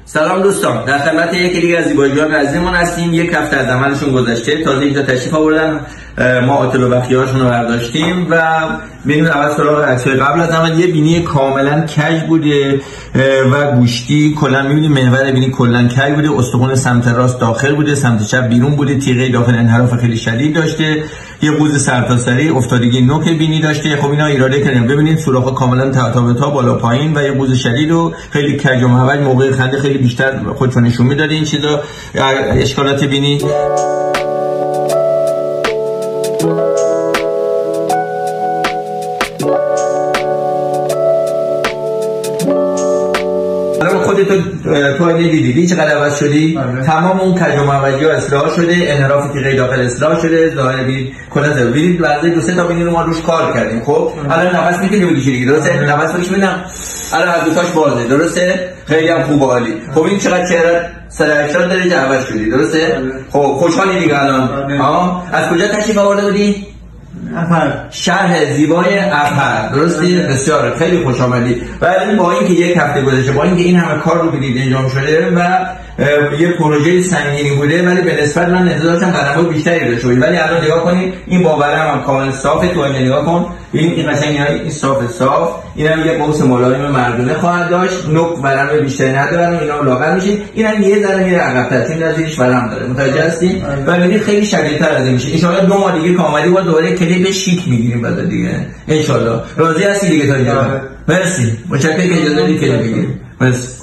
سلام دوستان، در خدمت یکی دیگه از زیبایی‌جان عزیزمون هستیم. یک هفته از عملشون گذشته، تازه اینجا تشریف آوردن، ما آتل و بخیه‌هاشون رو برداشتیم و ببینیم اول سراغ عکس‌های قبل از عمل. یه بینی کاملا کج بوده و گوشتی کلا می‌بینیم محور بینی کلا کج بوده، استخوان سمت راست داخل بوده، سمت چپ بیرون بوده، تیغه داخل انحراف خیلی شدید داشته، یه قوز سرتاسری افتادگی نوک بینی داشته. خب اینا ایراده کردیم، ببینید سوراخ‌ها کاملا تا بالا پایین و یه قوز شدید و خیلی کج و معوج، موقع خنده خیلی بیشتر خودشون نشون میداده این چیزا، اشکالات بینی. تو اینه دیدی چقدر عوض شدی؟ تمام اون کج و معوجی ها اصلاح شده، انحراف تیغه داخل اصلاح شده، ظاهر بینی کلا زد. ببینید واسه دو سه تا بینی رو ما روش کار کردیم. خب الان نفس میتونی بکشی دیگه، درسته؟ نفس بکش ببینم. الان از دو تاش بازه، درسته؟ خیلی هم خوب عالی. خب این چقدر چهره 180 درجه عوض شدی، درسته؟ خب خوشحالی دیگه الان. از کجا تشریف آورده بودی؟ اپر. شهر زیبای اپر، درستی؟ بسیار خیلی خوش آمدی. ولی با اینکه یک هفته گذشته، با اینکه این همه کار رو بدید انجام شده و یه پروژه سنگینی بوده، ولی به نسبت من انتظار داشتم برنامه بیشتری داشته باشید. ولی الان نگاه کنید، این باورم هم کاملا صافه. تو این نگاه کن، این قشنگ این صاف، اینم یه قوس ملایم مردونه خواهد داشت، نوک برنامه بیشتری نداره، اینا لاغر میشه. اینم یه ذره میره عقب‌تر چون نظیرش برام داره. متوجه هستی؟ و ببینید خیلی شدیدتر از این میشه. ان شاءالله 2 ماه دیگه کاملی با دوباره کلیپ شیک میگیریم بعد دیگه. ان شاءالله. راضی هستی دیگه تا اینجا؟ مرسی. متشکرم که اجازه دادید کلیپ بگیریم. مرسی.